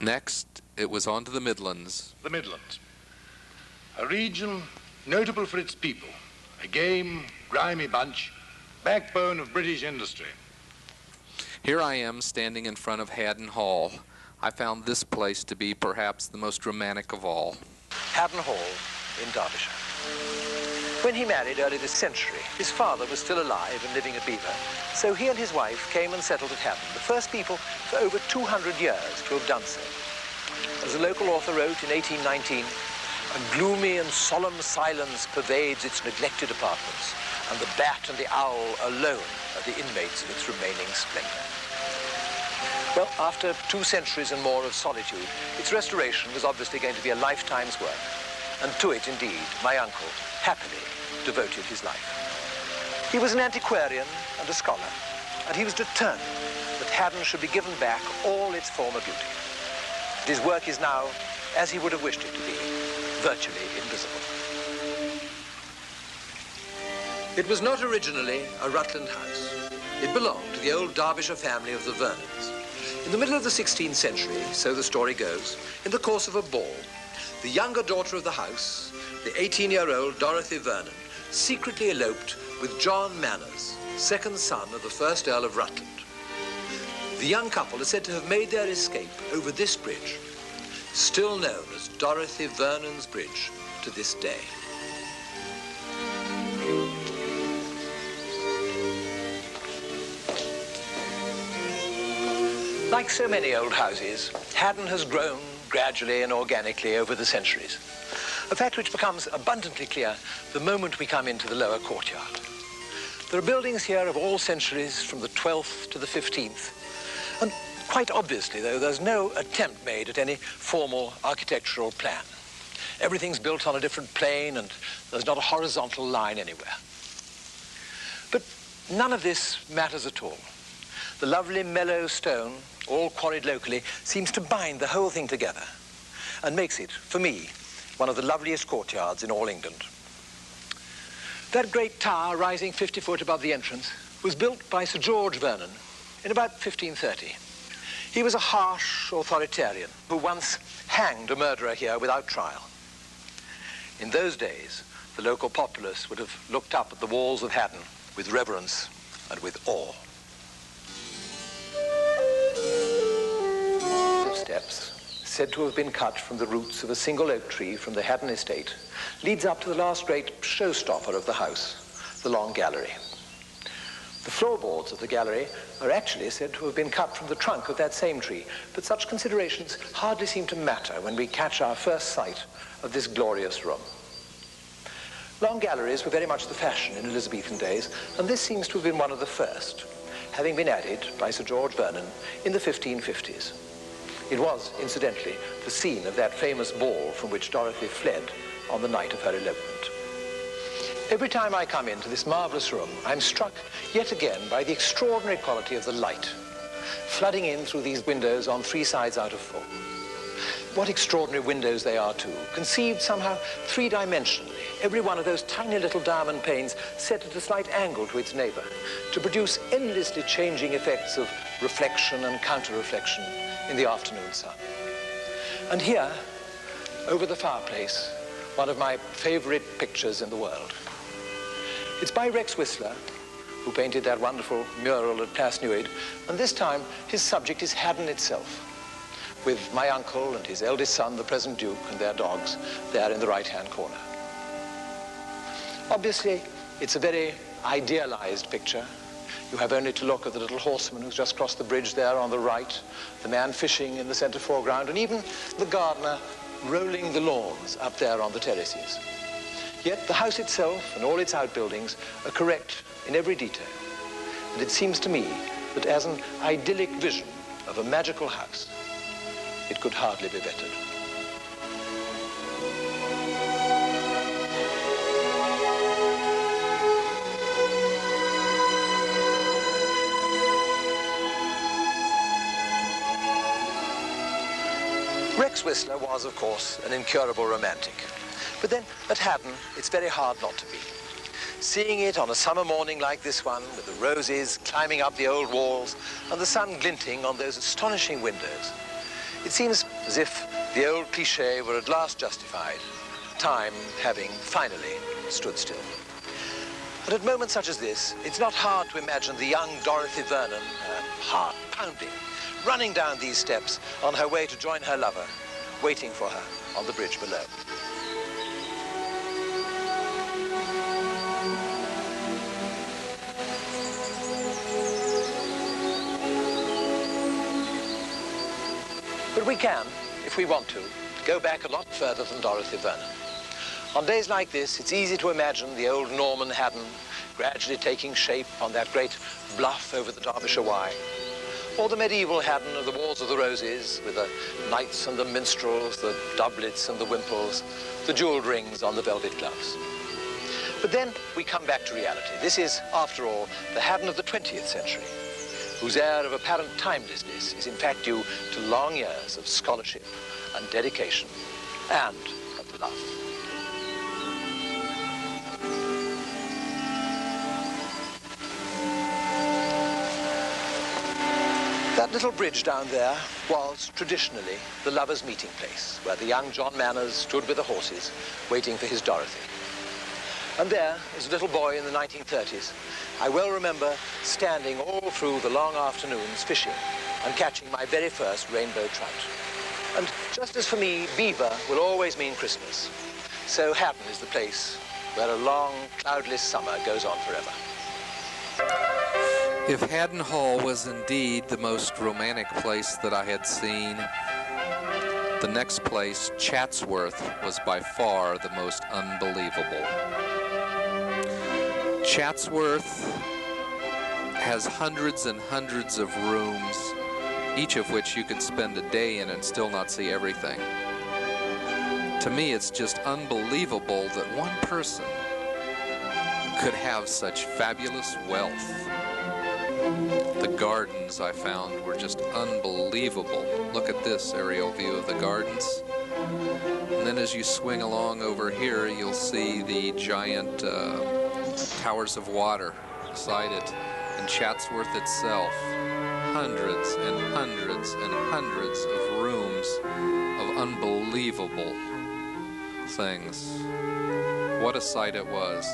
Next, it was on to the Midlands. The Midlands. A region notable for its people. A game, grimy bunch, backbone of British industry. Here I am standing in front of Hadden Hall. I found this place to be perhaps the most romantic of all. Hadden Hall in Derbyshire. When he married early this century, his father was still alive and living at Belvoir, so he and his wife came and settled at Hadden, the first people for over 200 years to have done so. As a local author wrote in 1819, a gloomy and solemn silence pervades its neglected apartments, and the bat and the owl alone are the inmates of its remaining splendor. Well, after 2 centuries and more of solitude, its restoration was obviously going to be a lifetime's work, and to it, indeed, my uncle happily devoted his life. He was an antiquarian and a scholar, and he was determined that Hadden should be given back all its former beauty. His work is now, as he would have wished it to be, virtually invisible. It was not originally a Rutland house. It belonged to the old Derbyshire family of the Vernons. In the middle of the 16th century, so the story goes, in the course of a ball, the younger daughter of the house, the 18-year-old Dorothy Vernon, secretly eloped with John Manners, second son of the first Earl of Rutland. The young couple are said to have made their escape over this bridge, still known as Dorothy Vernon's Bridge to this day. Like so many old houses, Hadden has grown gradually and organically over the centuries, a fact which becomes abundantly clear the moment we come into the lower courtyard. There are buildings here of all centuries, from the 12th to the 15th, and quite obviously, though, there's no attempt made at any formal architectural plan. Everything's built on a different plane, and there's not a horizontal line anywhere. But none of this matters at all. The lovely mellow stone, all quarried locally, seems to bind the whole thing together and makes it, for me, one of the loveliest courtyards in all England. That great tower, rising 50 foot above the entrance, was built by Sir George Vernon in about 1530. He was a harsh authoritarian who once hanged a murderer here without trial. In those days, the local populace would have looked up at the walls of Hadden with reverence and with awe. Steps, said to have been cut from the roots of a single oak tree from the Hadden estate, leads up to the last great showstopper of the house, the long gallery. The floorboards of the gallery are actually said to have been cut from the trunk of that same tree, but such considerations hardly seem to matter when we catch our first sight of this glorious room. Long galleries were very much the fashion in Elizabethan days, and this seems to have been one of the first, having been added by Sir George Vernon in the 1550s. It was, incidentally, the scene of that famous ball from which Dorothy fled on the night of her elopement. Every time I come into this marvelous room, I'm struck yet again by the extraordinary quality of the light, flooding in through these windows on 3 sides out of 4. What extraordinary windows they are, too, conceived somehow 3-dimensionally, every one of those tiny little diamond panes set at a slight angle to its neighbor, to produce endlessly changing effects of reflection and counter-reflection in the afternoon sun. And here, over the fireplace, one of my favorite pictures in the world. It's by Rex Whistler, who painted that wonderful mural at Place Newbold, and this time his subject is Hadden itself, with my uncle and his eldest son, the present Duke, and their dogs there in the right-hand corner. Obviously, it's a very idealized picture. You have only to look at the little horseman who's just crossed the bridge there on the right, the man fishing in the center foreground, and even the gardener rolling the lawns up there on the terraces. Yet the house itself and all its outbuildings are correct in every detail. And it seems to me that as an idyllic vision of a magical house, it could hardly be bettered. Rex Whistler was, of course, an incurable romantic. But then, at Hadden, it's very hard not to be. Seeing it on a summer morning like this one, with the roses climbing up the old walls and the sun glinting on those astonishing windows, it seems as if the old cliché were at last justified, time having finally stood still. And at moments such as this, it's not hard to imagine the young Dorothy Vernon, her heart pounding, running down these steps on her way to join her lover, waiting for her on the bridge below. But we can, if we want to, go back a lot further than Dorothy Vernon. On days like this, it's easy to imagine the old Norman Hadden gradually taking shape on that great bluff over the Derbyshire Wye, or the medieval Hadden of the Wars of the Roses, with the knights and the minstrels, the doublets and the wimples, the jewelled rings on the velvet gloves. But then we come back to reality. This is, after all, the Hadden of the 20th century, whose air of apparent timelessness is in fact due to long years of scholarship and dedication and of love. That little bridge down there was traditionally the lovers' meeting place, where the young John Manners stood with the horses, waiting for his Dorothy. And there, as a little boy in the 1930s, I well remember standing all through the long afternoons fishing and catching my very first rainbow trout. And just as for me, beaver will always mean Christmas, so Hadden is the place where a long, cloudless summer goes on forever. If Hadden Hall was indeed the most romantic place that I had seen, the next place, Chatsworth, was by far the most unbelievable. Chatsworth has hundreds and hundreds of rooms, each of which you could spend a day in and still not see everything. To me, it's just unbelievable that one person could have such fabulous wealth. The gardens I found were just unbelievable. Look at this aerial view of the gardens. And then as you swing along over here, you'll see the giant towers of water beside it. And Chatsworth itself, hundreds and hundreds and hundreds of rooms of unbelievable things. What a sight it was.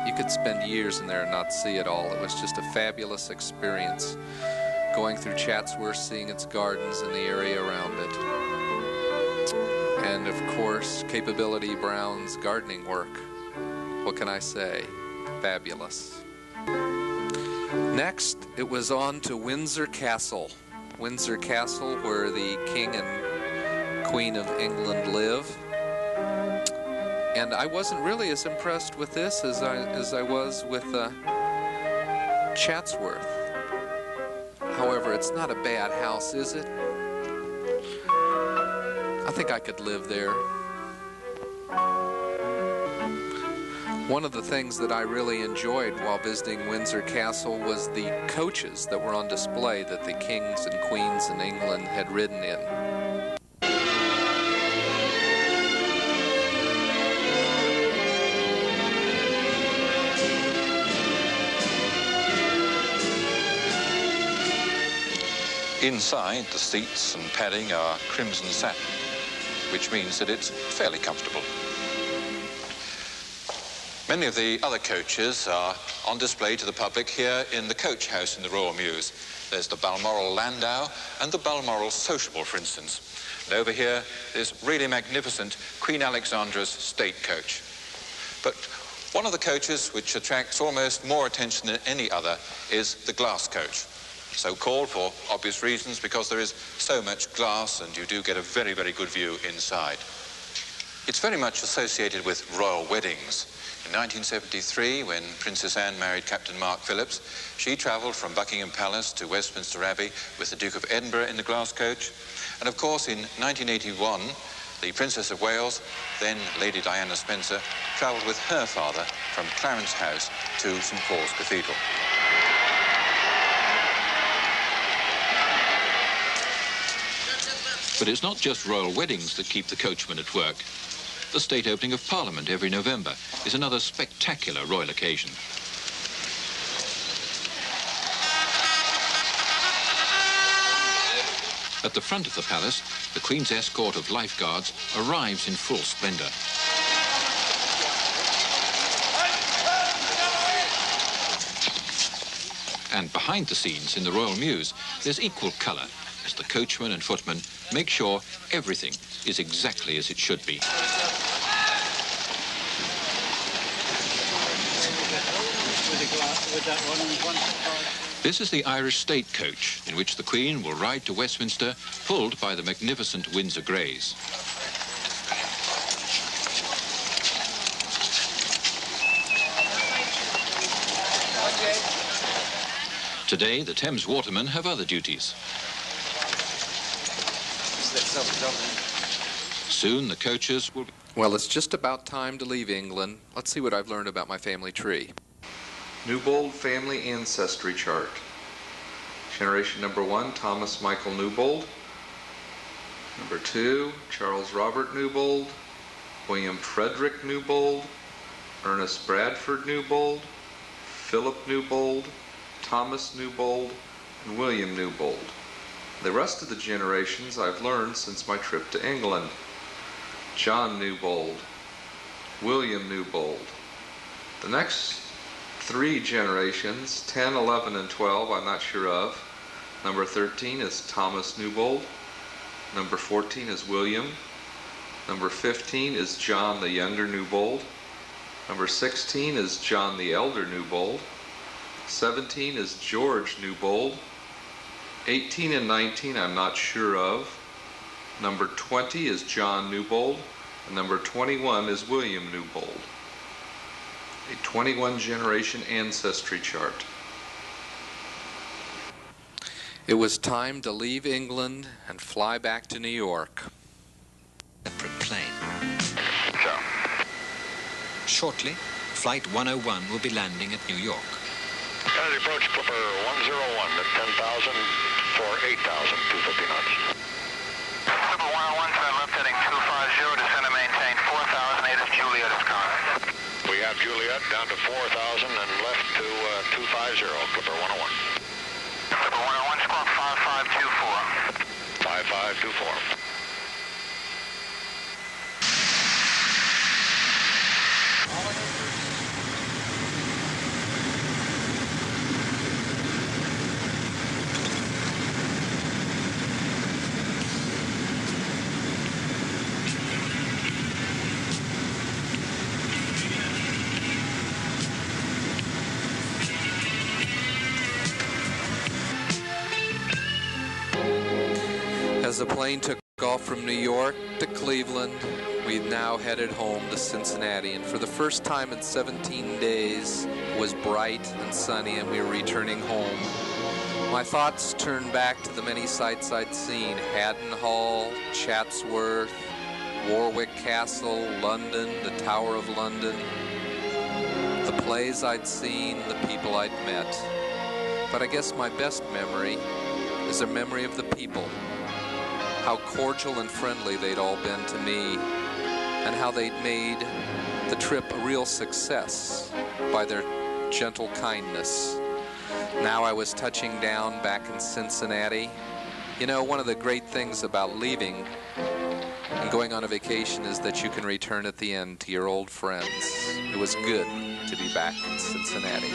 You could spend years in there and not see it all. It was just a fabulous experience going through Chatsworth, seeing its gardens and the area around it. And of course, Capability Brown's gardening work. What can I say? Fabulous. Next, it was on to Windsor Castle. Windsor Castle, where the King and Queen of England live. And I wasn't really as impressed with this as I was with Chatsworth. However, it's not a bad house, is it? I think I could live there. One of the things that I really enjoyed while visiting Windsor Castle was the coaches that were on display that the kings and queens in England had ridden in. Inside, the seats and padding are crimson satin, which means that it's fairly comfortable. Many of the other coaches are on display to the public here in the coach house in the Royal Mews. There's the Balmoral Landau and the Balmoral Sociable, for instance. And over here, this really magnificent Queen Alexandra's state coach. But one of the coaches which attracts almost more attention than any other is the glass coach. So called for obvious reasons, because there is so much glass and you do get a very, very good view inside. It's very much associated with royal weddings. In 1973, when Princess Anne married Captain Mark Phillips, she travelled from Buckingham Palace to Westminster Abbey with the Duke of Edinburgh in the glass coach. And of course, in 1981, the Princess of Wales, then Lady Diana Spencer, travelled with her father from Clarence House to St Paul's Cathedral. But it's not just royal weddings that keep the coachman at work. The state opening of Parliament every November is another spectacular royal occasion. At the front of the palace, the Queen's escort of lifeguards arrives in full splendour. And behind the scenes in the Royal Mews, there's equal colour as the coachman and footmen make sure everything is exactly as it should be. This is the Irish State Coach, in which the Queen will ride to Westminster, pulled by the magnificent Windsor Greys. Today, the Thames watermen have other duties. Soon, the coaches will... Well, it's just about time to leave England. Let's see what I've learned about my family tree. Newbold family ancestry chart. Generation number 1, Thomas Michael Newbold. Number 2, Charles Robert Newbold, William Frederick Newbold, Ernest Bradford Newbold, Philip Newbold, Thomas Newbold, and William Newbold. The rest of the generations I've learned since my trip to England. John Newbold, William Newbold. The next 3 generations, 10, 11, and 12, I'm not sure of. Number 13 is Thomas Newbold. Number 14 is William. Number 15 is John the younger Newbold. Number 16 is John the elder Newbold. 17 is George Newbold. 18 and 19 I'm not sure of. Number 20 is John Newbold. And number 21 is William Newbold. A 21 generation ancestry chart. It was time to leave England and fly back to New York. Separate plane. Shortly, Flight 101 will be landing at New York. Kennedy approach Clipper 101 at 10,000 for 8,000, 250 knots. Clipper 101, turn left heading 250, descend and maintain 4,008 as Juliet is gone. We have Juliet down to 4,000 and left to 250, Clipper 101. Clipper 101, squawk 5524. 5524. As the plane took off from New York to Cleveland, we now headed home to Cincinnati, and for the first time in 17 days, it was bright and sunny and we were returning home. My thoughts turned back to the many sights I'd seen: Hadden Hall, Chatsworth, Windsor Castle, London, the Tower of London, the plays I'd seen, the people I'd met. But I guess my best memory is a memory of the people. How cordial and friendly they'd all been to me, and how they'd made the trip a real success by their gentle kindness. Now I was touching down back in Cincinnati. You know, one of the great things about leaving and going on a vacation is that you can return at the end to your old friends. It was good to be back in Cincinnati.